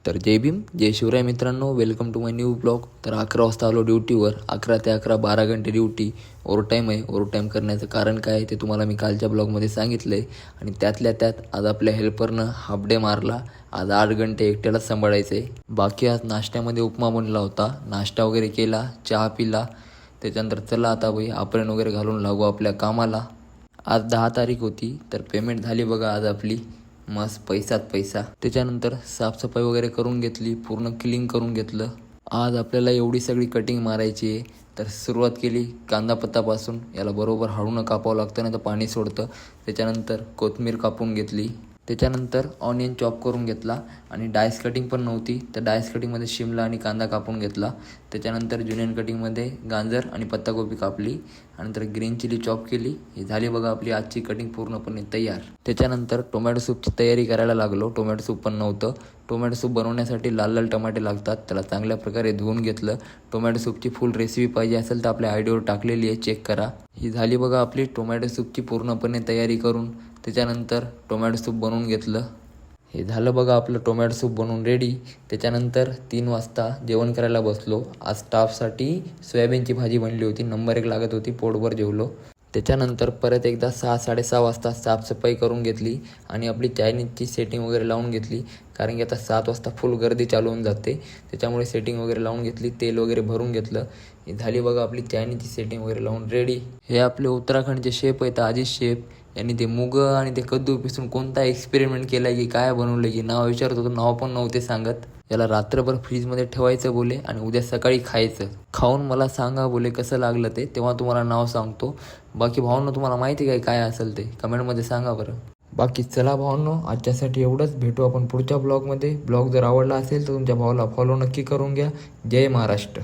तर जय भीम जय शिवराय मित्रांनो, welcome to my new blog. तर 11 वाजता आलो ड्युटीवर. 11 ते 11 12 घंटे ड्युटी. ओव्हरटाईम आहे. ओव्हरटाईम करण्याचं कारण काय आहे ते तुम्हाला मी कालच्या ब्लॉगमध्ये सांगितलं आहे. आणि त्यातल्या त्यात आज आपल्या हेल्परनं हाफ डे मारला. आज 8 घंटे एकट्यालाच सांभाळायचं आहे. बाकी आज नाश्त्यामध्ये उपमा बनला होता. नाश्ता वगैरे केला, चहा पिला. त्याच्यानंतर चला आता भाई आपण वगैरे घालून लागू आपल्या कामाला. आज 10 तारीख होती, तर पेमेंट झाली बघा आज आपली. मस्त पैसात पैसा. त्याच्यानंतर साफसफाई वगैरे करून घेतली, पूर्ण क्लीन करून घेतलं. आज आपल्याला एवढी सगळी कटिंग मारायची आहे. तर सुरुवात केली कांदापत्तापासून. याला बरोबर हळूनं कापावं लागतं, नाही तर पाणी सोडतं. त्याच्यानंतर कोथिंबीर कापून घेतली. त्याच्यानंतर ऑनियन चॉप करून घेतला. आणि डायस कटिंग पण नव्हती, तर डायस कटिंगमध्ये शिमला आणि कांदा कापून घेतला. त्याच्यानंतर जुनियन कटिंगमध्ये गाजर आणि पत्ताकोबी कापली. आणि नंतर ग्रीन चिली चॉप केली. ही झाली बघा आपली आजची कटिंग पूर्णपणे तयार. त्याच्यानंतर टोमॅटो सूपची तयारी करायला लागलो. टोमॅटो सूप पण नव्हतं. टोमॅटो सूप बनवण्यासाठी लाल लाल टमाटे लागतात, त्याला चांगल्या प्रकारे धुवून घेतलं. टोमॅटो सूपची फुल रेसिपी पाहिजे असेल तर आपल्या आयडियावर टाकलेली आहे, चेक करा. ही झाली बघा आपली टोमॅटो सूपची पूर्णपणे तयारी करून. त्याच्यानंतर टोमॅटो सूप बनवून घेतलं. हे झालं बघा आपलं टोमॅटो सूप बनवून रेडी. त्याच्यानंतर 3 वाजता जेवण करायला बसलो. आज स्टाफसाठी सोयाबीनची भाजी बनली होती, नंबर 1 लागत होती, पोटभर जेवलो. त्याच्यानंतर परत एकदा 6-6:30 वाजता साफसफाई करून घेतली. आणि आपली चायनीजची सेटिंग वगैरे लावून घेतली. कारण की आता 7 वाजता फुल गर्दी चालू होऊन जाते, त्याच्यामुळे सेटिंग वगैरे लावून घेतली. तेल वगैरे भरून घेतलं. ही झाली बघा आपली चायनीजची सेटिंग वगैरे लावून रेडी. हे आपले उत्तराखंडचे शेफ आहेत, आजी शेफ. यांनी ते मुग आणि ते कद्दू पिसून कोणता एक्सपेरिमेंट केला की काय बनवलं की नाव विचारत होतं, नाव पण नव्हते सांगत. याला रात्रभर फ्रीजमध्ये ठेवायचं बोले आणि उद्या सकाळी खायचं. खाऊन मला सांगा बोले कसं लागलं ते, तेव्हा तुम्हाला नाव सांगतो. बाकी भावांनो तुम्हाला माहिती काय काय असेल ते कमेंटमध्ये सांगा बरं. बाकी चला भावांनो, आजच्यासाठी एवढंच. भेटू आपण पुढच्या ब्लॉगमध्ये. ब्लॉग जर आवडला असेल तर तुमच्या भावाला फॉलो नक्की करून घ्या. जय महाराष्ट्र.